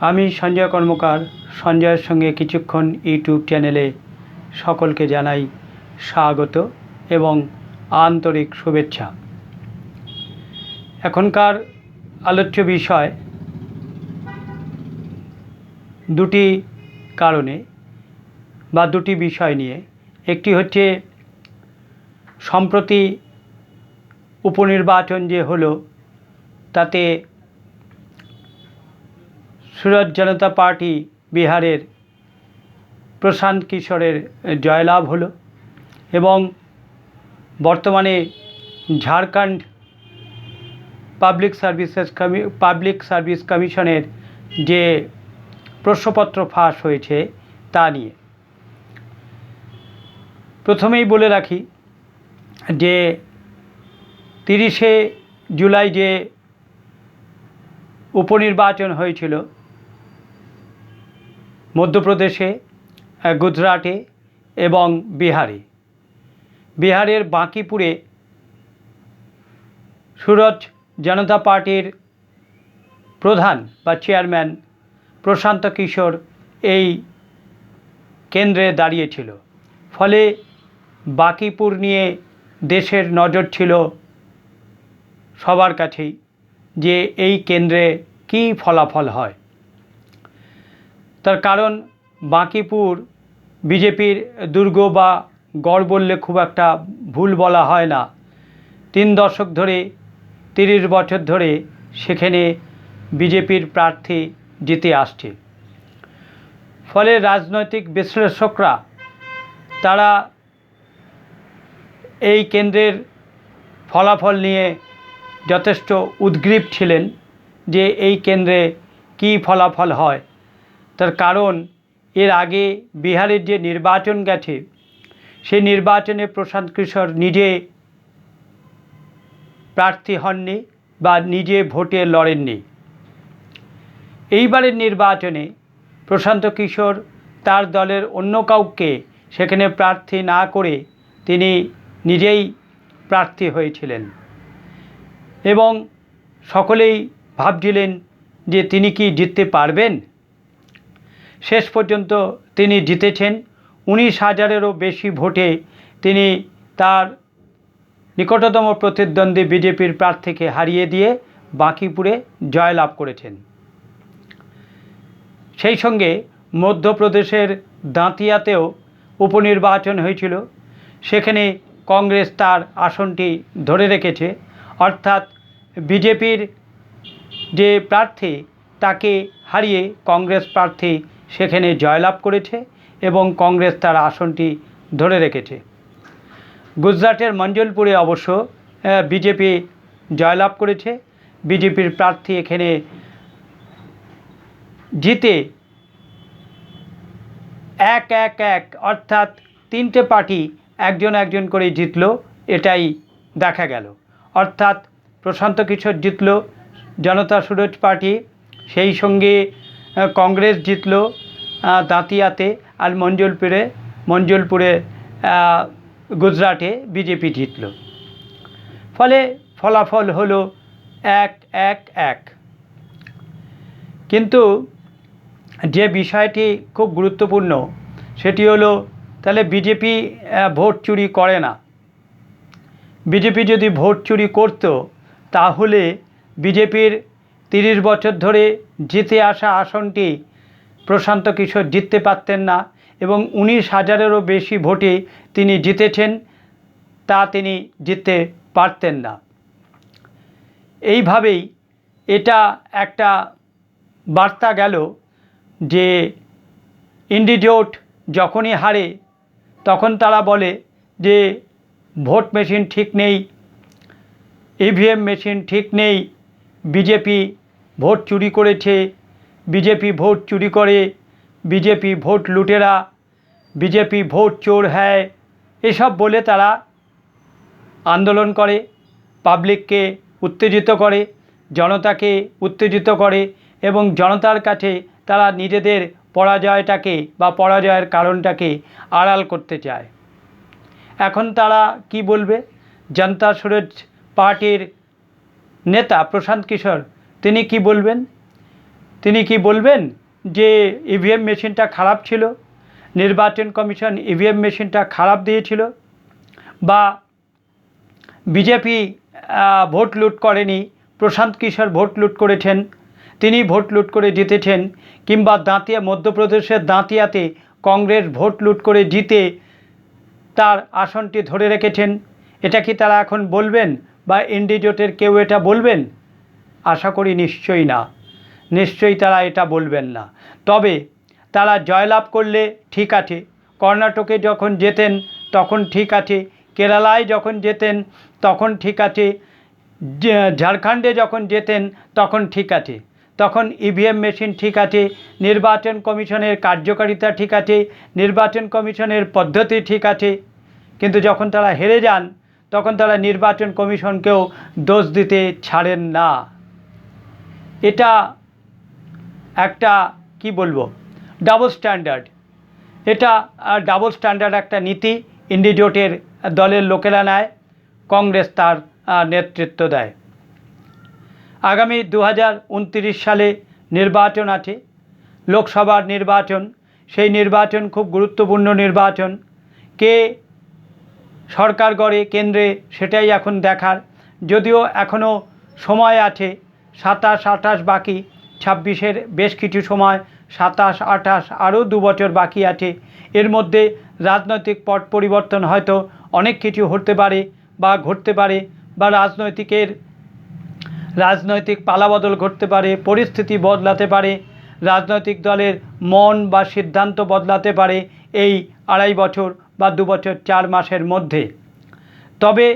আমি সঞ্জয় কর্মকার সঞ্জয়ের সঙ্গে কিছুক্ষণ ইউটিউব চ্যানেলে সকলকে জানাই স্বাগত এবং আন্তরিক শুভেচ্ছা। এখনকার আলোচ্য বিষয় দুটি কারণে বা দুটি বিষয় নিয়ে। একটি হচ্ছে সম্প্রতি উপনির্বাচন যে হলো, তাতে সুরত জনতা পার্টি বিহারের প্রশান্ত কিশোরের জয়লাভ হলো এবং বর্তমানে ঝাড়খণ্ড পাবলিক সার্ভিস কমিশনের যে প্রশ্নপত্র ফাঁস হয়েছে তা নিয়ে প্রথমেই বলে রাখি যে 30শে জুলাই যে উপনির্বাচন হয়েছিল মধ্যপ্রদেশে, গুজরাটে এবং বিহারের বাঁকিপুরে সুরত জনতা পার্টির প্রধান বা চেয়ারম্যান প্রশান্ত কিশোর এই কেন্দ্রে দাঁড়িয়েছিল। ফলে বাঁকিপুর নিয়ে দেশের নজর ছিল সবার কাছেই যে এই কেন্দ্রে কী ফলাফল হয়। তার কারণ বাঁকিপুর বিজেপির দুর্গ বা গড় বললে খুব একটা ভুল বলা হয় না। 3 দশক ধরে 30 বছর ধরে সেখানে বিজেপির প্রার্থী জিতে আসছে। ফলে রাজনৈতিক বিশ্লেষকরা তারা এই কেন্দ্রের ফলাফল নিয়ে যথেষ্ট উদ্গ্রীব ছিলেন যে এই কেন্দ্রে কী ফলাফল হয়। তার কারণ এর আগে বিহারের যে নির্বাচন গেছে সেই নির্বাচনে প্রশান্ত কিশোর নিজে প্রার্থী হননি বা নিজে ভোটে লড়েননি। এইবারের নির্বাচনে প্রশান্ত কিশোর তার দলের অন্য কাউকে সেখানে প্রার্থী না করে তিনি নিজেই প্রার্থী হয়েছিলেন এবং সকলেই ভাবছিলেন যে তিনি কি জিততে পারবেন। শেষ পর্যন্ত তিনি জিতেছেন। 19,000-এরও বেশি ভোটে তিনি তার নিকটতম প্রতিদ্বন্দ্বী বিজেপির প্রার্থীকে হারিয়ে দিয়ে বাঁকিপুরে জয়লাভ করেছেন। সেই সঙ্গে মধ্যপ্রদেশের দাঁতিয়াতেও উপনির্বাচন হয়েছিল। সেখানে কংগ্রেস তার আসনটি ধরে রেখেছে, অর্থাৎ বিজেপির যে প্রার্থী তাকে হারিয়ে কংগ্রেস প্রার্থী সেখানে জয়লাভ করেছে এবং কংগ্রেস তার আসনটি ধরে রেখেছে। গুজরাটের মঞ্জলপুরে অবশ্য বিজেপি জয়লাভ করেছে। বিজেপির প্রার্থী এখানে জিতে এক অর্থাৎ 3টে পার্টি একজন করে জিতল, এটাই দেখা গেল। অর্থাৎ প্রশান্ত কিশোর জিতল জনতা সুরজ পার্টি, সেই সঙ্গে কংগ্রেস জিতল দাঁতিয়াতে, আর মঞ্জলপুরে গুজরাটে বিজেপি জিতল। ফলে ফলাফল হলো 1-1-1। কিন্তু যে বিষয়টি খুব গুরুত্বপূর্ণ সেটি হলো, তাহলে বিজেপি ভোট চুরি করে না। বিজেপি যদি ভোট চুরি করত তাহলে বিজেপির 30 বছর ধরে জিতে আসা আসনটি প্রশান্ত কিশোর জিততে পারতেন না এবং 19,000-এরও বেশি ভোটে তিনি জিতেছেন, তা তিনি জিততে পারতেন না। এইভাবেই এটা একটা বার্তা গেল যে ইন্ডিজোট যখনই হারে তখন তারা বলে যে ভোট মেশিন ঠিক নেই, ইভিএম মেশিন ঠিক নেই, বিজেপি ভোট চুরি করেছে, বিজেপি ভোট চুরি করে, বিজেপি ভোট লুটেরা, বিজেপি ভোট চোর হ্যায়, এসব বলে তারা আন্দোলন করে, পাবলিককে উত্তেজিত করে, জনতাকে উত্তেজিত করে এবং জনতার কাছে তারা নিজেদের পরাজয়টাকে বা পরাজয়ের কারণটাকে আড়াল করতে চায়। এখন তারা কি বলবে? জনতা সুরজ পার্টির নেতা প্রশান্ত কিশোর তিনি কি বলবেন? তিনি কি বলবেন যে ইভিএম মেশিনটা খারাপ ছিল, নির্বাচন কমিশন ইভিএম মেশিনটা খারাপ দিয়েছিল, বা বিজেপি ভোট লুট করেনি, প্রশান্ত কিশোর ভোট লুট করেছেন, তিনি ভোট লুট করে জিতেছেন, কিংবা দাঁতিয়া মধ্যপ্রদেশের দাঁতিয়াতে কংগ্রেস ভোট লুট করে জিতে তার আসনটি ধরে রেখেছেন, এটা কি তারা এখন বলবেন, বা ইন্ডি জোটের কেউ এটা বলবেন? আশা করি নিশ্চয়ই না, নিশ্চয়ই তারা এটা বলবেন না। তবে তারা জয়লাভ করলে ঠিক আছে, কর্ণাটকে যখন যেতেন তখন ঠিক আছে, কেরালায় যখন যেতেন তখন ঠিক আছে, ঝাড়খণ্ডে যখন যেতেন তখন ঠিক আছে, তখন ইভিএম মেশিন ঠিক আছে, নির্বাচন কমিশনের কার্যকারিতা ঠিক আছে, নির্বাচন কমিশনের পদ্ধতি ঠিক আছে। কিন্তু যখন তারা হেরে যান তখন তারা নির্বাচন কমিশনকেও দোষ দিতে ছাড়েন না। এটা একটা কি বলবো, ডাবল স্ট্যান্ডার্ড। এটা ডাবল স্ট্যান্ডার্ড একটা নীতি ইন্ডি জোটের দলের লোকেরা নেয়, কংগ্রেস তার নেতৃত্ব দেয়। আগামী 2029 সালে নির্বাচন আছে, লোকসভার নির্বাচন। সেই নির্বাচন খুব গুরুত্বপূর্ণ নির্বাচন। কে সরকার গড়ে কেন্দ্রে সেটাই এখন দেখার। যদিও এখনও সময় আছে, 27-28 বাকি, 26-এর বেশ কিছু সময়, 27-28 আরও 2 বছর বাকি আছে। এর মধ্যে রাজনৈতিক পট পরিবর্তন হয়তো অনেক কিছু হতে পারে বা ঘটতে পারে, বা রাজনৈতিক পালাবদল ঘটতে পারে, পরিস্থিতি বদলাতে পারে, রাজনৈতিক দলের মন বা সিদ্ধান্ত বদলাতে পারে এই 2.5 বছর বা 2 বছর 4 মাসের মধ্যে। তবে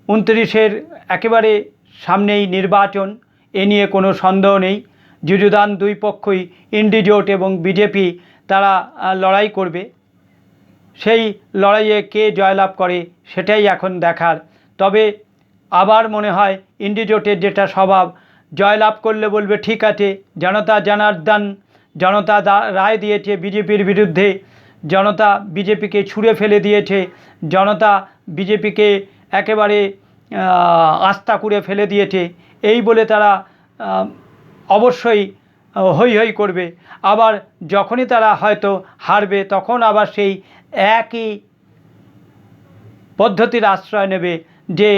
29-এর একেবারে সামনেই নির্বাচন, এ নিয়ে কোনো সন্দেহ নেই। যুযুধান দুই পক্ষই, ইন্ডি জোট এবং বিজেপি, তারা লড়াই করবে। সেই লড়াইয়ে কে জয়লাভ করে সেটাই এখন দেখার। তবে আবার মনে হয় ইন্ডি জোটের যেটা স্বভাব, জয়লাভ করলে বলবে ঠিক আছে, জনতা জনার্দন, জনতা রায় দিয়েছে বিজেপির বিরুদ্ধে, জনতা বিজেপিকে ছুঁড়ে ফেলে দিয়েছে, জনতা বিজেপিকে একেবারে আস্থা করে ফেলে দিয়েছে, এই বলে তারা অবশ্যই হৈ হৈ করবে। আবার যখনই তারা হয়তো হারবে তখন আবার সেই একই পদ্ধতির আশ্রয় নেবে যে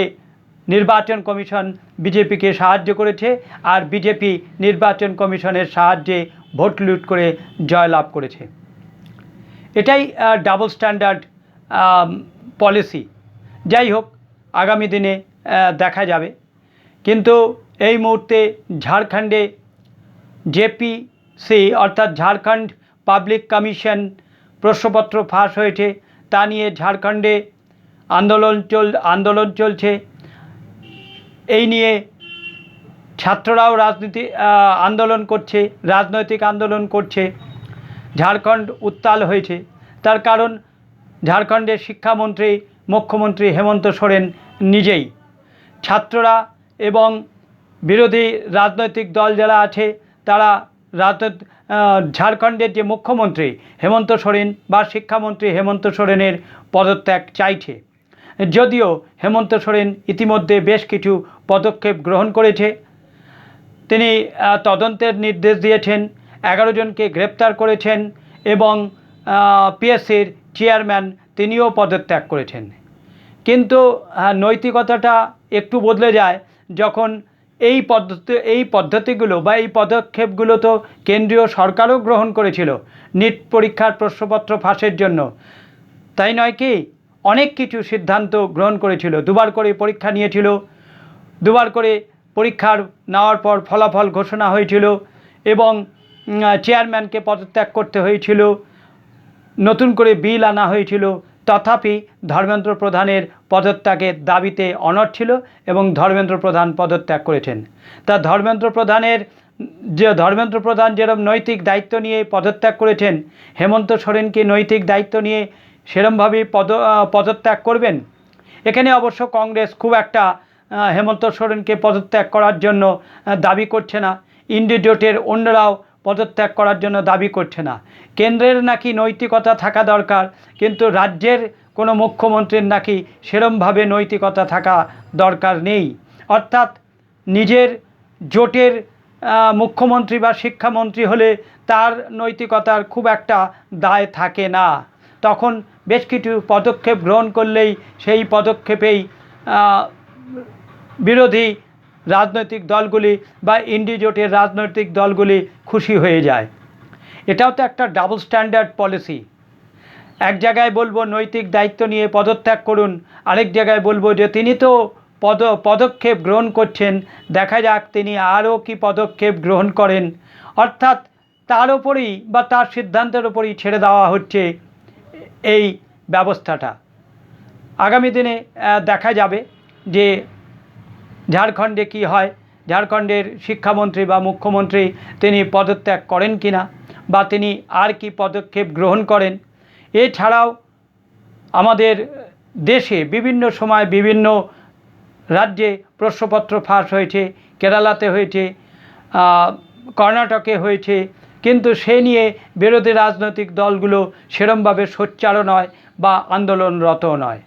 নির্বাচন কমিশন বিজেপিকে সাহায্য করেছে আর বিজেপি নির্বাচন কমিশনের সাহায্যে ভোট লুট করে জয়লাভ করেছে। এটাই ডাবল স্ট্যান্ডার্ড পলিসি। যাই হোক, আগামী দিনে দেখা যাবে। কিন্তু এই মুহূর্তে ঝাড়খণ্ডে জেপিসি অর্থাৎ ঝাড়খণ্ড পাবলিক কমিশন প্রশ্নপত্র ফাঁস হয়েছে, তা নিয়ে ঝাড়খণ্ডে আন্দোলন চলছে। এই নিয়ে ছাত্ররাও রাজনৈতিক আন্দোলন করছে। ঝাড়খণ্ড উত্তাল হয়েছে, তার কারণ ঝাড়খণ্ডের শিক্ষামন্ত্রী মুখ্যমন্ত্রী হেমন্ত সোরেন নিজেই, ছাত্ররা এবং বিরোধী রাজনৈতিক দল যারা আছে তারা ঝাড়খণ্ডের যে মুখ্যমন্ত্রী হেমন্ত সোরেন বা শিক্ষামন্ত্রী হেমন্ত সোরেনের পদত্যাগ চাইছে। যদিও হেমন্ত সোরেন ইতিমধ্যে বেশ কিছু পদক্ষেপ গ্রহণ করেছে। তিনি তদন্তের নির্দেশ দিয়েছেন, 11 জনকে গ্রেপ্তার করেছেন এবং পিএসসির চেয়ারম্যান তিনিও পদত্যাগ করেছেন। কিন্তু নৈতিকতাটা একটু বদলে যায় যখন এই পদ্ধতিগুলো বা এই পদক্ষেপগুলো তো কেন্দ্রীয় সরকারও গ্রহণ করেছিল নিট পরীক্ষার প্রশ্নপত্র ফাঁসের জন্য, তাই নয় কি? অনেক কিছু সিদ্ধান্ত গ্রহণ করেছিল, 2 বার করে পরীক্ষা নিয়েছিল, 2 বার করে পরীক্ষার নেওয়ার পর ফলাফল ঘোষণা হয়েছিল এবং চেয়ারম্যানকে পদত্যাগ করতে হয়েছিল, নতুন করে বিল আনা হয়েছিল। তথাপি ধর্মেন্দ্র প্রধানের পদত্যাগের দাবিতে অনড় ছিল এবং ধর্মেন্দ্র প্রধান পদত্যাগ করেছেন। তা ধর্মেন্দ্র প্রধান যেরকম নৈতিক দায়িত্ব নিয়ে পদত্যাগ করেছেন, হেমন্ত সোরেন কি নৈতিক দায়িত্ব নিয়ে সেরমভাবেই পদত্যাগ করবেন? এখানে অবশ্য কংগ্রেস খুব একটা হেমন্ত সোরেনকে পদত্যাগ করার জন্য দাবি করছে না, ইন্ডি জোটের অন্যরাও পদত্যাগ করার জন্য দাবি করছে না। কেন্দ্রের নাকি নৈতিকতা থাকা দরকার, কিন্তু রাজ্যের কোনো মুখ্যমন্ত্রীর নাকি সেরমভাবে নৈতিকতা থাকা দরকার নেই। অর্থাৎ নিজের জোটের মুখ্যমন্ত্রী বা শিক্ষামন্ত্রী হলে তার নৈতিকতার খুব একটা দায় থাকে না। তখন বেশ কিছু পদক্ষেপ গ্রহণ করলেই সেই পদক্ষেপেই বিরোধী রাজনৈতিক দলগুলি বা ইন্ডি জোটের রাজনৈতিক দলগুলি খুশি হয়ে যায়। এটাও তো একটা ডাবল স্ট্যান্ডার্ড পলিসি। এক জায়গায় বলবো নৈতিক দায়িত্ব নিয়ে পদত্যাগ করুন, আরেক জায়গায় বলবো যে তিনি তো পদক্ষেপ গ্রহণ করছেন, দেখা যাক তিনি আরও কি পদক্ষেপ গ্রহণ করেন। অর্থাৎ তার ওপরেই বা তার সিদ্ধান্তের ওপরেই ছেড়ে দেওয়া হচ্ছে এই ব্যবস্থাটা। আগামী দিনে দেখা যাবে যে ঝাড়খণ্ডে কি হয়, ঝাড়খণ্ডের শিক্ষামন্ত্রী বা মুখ্যমন্ত্রী তিনি পদত্যাগ করেন কিনা, বা তিনি আর কি পদক্ষেপ গ্রহণ করেন। এছাড়াও আমাদের দেশে বিভিন্ন সময় বিভিন্ন রাজ্যে প্রশ্নপত্র ফাঁস হয়েছে, কেরালাতে হয়েছে, কর্ণাটকে হয়েছে, কিন্তু সে নিয়ে বিরোধী রাজনৈতিক দলগুলো সেরমভাবে সোচ্চারও নয় বা আন্দোলনরত নয়।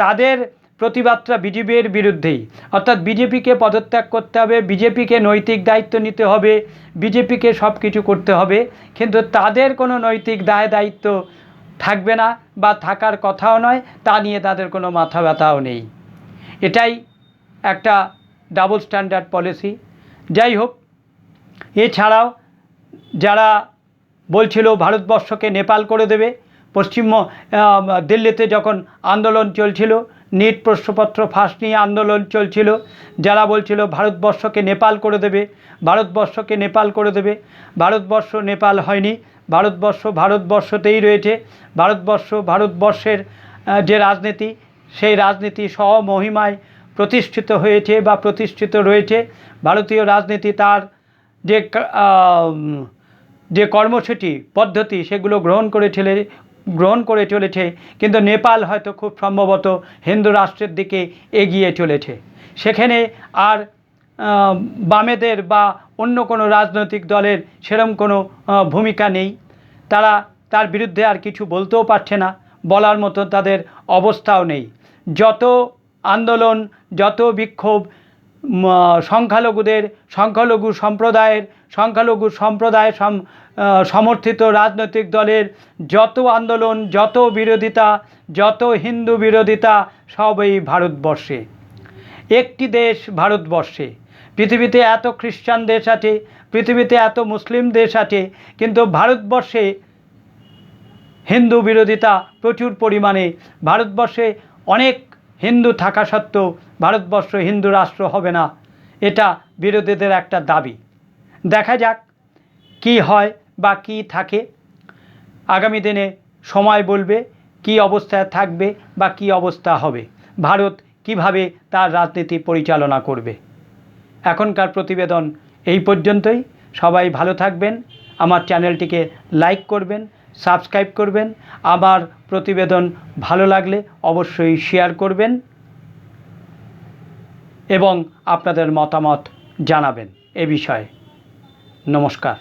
তাদের প্রতিবাদটা বিজেপির বিরুদ্ধেই। অর্থাৎ বিজেপিকে পদত্যাগ করতে হবে, বিজেপিকে নৈতিক দায়িত্ব নিতে হবে, বিজেপিকে সব কিছু করতে হবে, কিন্তু তাদের কোনো নৈতিক দায় দায়িত্ব থাকবে না বা থাকার কথাও নয়, তা নিয়ে তাদের কোনো মাথা ব্যথাও নেই। এটাই একটা ডাবল স্ট্যান্ডার্ড পলিসি। যাই হোক, এছাড়াও যারা বলছিল ভারতবর্ষকে নেপাল করে দেবে, দিল্লিতে যখন আন্দোলন চলছিল, নিট প্রশ্নপত্র ফাঁস নিয়ে আন্দোলন চলছিল, যারা বলছিল ভারতবর্ষকে নেপাল করে দেবে, ভারতবর্ষকে নেপাল করে দেবে, ভারতবর্ষ নেপাল হয়নি, ভারতবর্ষ ভারতবর্ষতেই রয়েছে। ভারতবর্ষের যে রাজনীতি, সেই রাজনীতি স্বমহিমায় প্রতিষ্ঠিত হয়েছে বা প্রতিষ্ঠিত রয়েছে। ভারতীয় রাজনীতি তার যে কর্মসূচি পদ্ধতি সেগুলো গ্রহণ করে চলেছে, কিন্তু নেপাল হয়তো খুব সম্ভবত হিন্দু রাষ্ট্রের দিকে এগিয়ে চলেছে। সেখানে আর বামেদের বা অন্য কোনো রাজনৈতিক দলের সেরম কোনো ভূমিকা নেই। তারা তার বিরুদ্ধে আর কিছু বলতেও পারছে না, বলার মতো তাদের অবস্থাও নেই। যত আন্দোলন, যত বিক্ষোভ, সংখ্যালঘু সম্প্রদায় সমর্থিত রাজনৈতিক দলের যত আন্দোলন, যত বিরোধিতা, যত হিন্দু বিরোধিতা, সব এই ভারতবর্ষে। একটি দেশ ভারতবর্ষে। পৃথিবীতে এত খ্রিস্টান দেশ আছে, পৃথিবীতে এত মুসলিম দেশ আছে, কিন্তু ভারতবর্ষে হিন্দু বিরোধিতা প্রচুর পরিমাণে। ভারতবর্ষে অনেক হিন্দু থাকা সত্ত্বেও ভারতবর্ষ হিন্দু রাষ্ট্র হবে না, এটা বিরোধীদের একটা দাবি। দেখা যাক কি হয় বা কি থাকে। আগামী দিনে সময় বলবে কি অবস্থায় থাকবে বা কি অবস্থা হবে, ভারত কিভাবে তার রাজনীতি পরিচালনা করবে। এখনকার প্রতিবেদন এই পর্যন্তই। সবাই ভালো থাকবেন, আমার চ্যানেলটিকে লাইক করবেন, সাবস্ক্রাইব করবেন, আমার প্রতিবেদন ভালো লাগলে অবশ্যই শেয়ার করবেন এবং আপনাদের মতামত জানাবেন এ বিষয়ে। নমস্কার।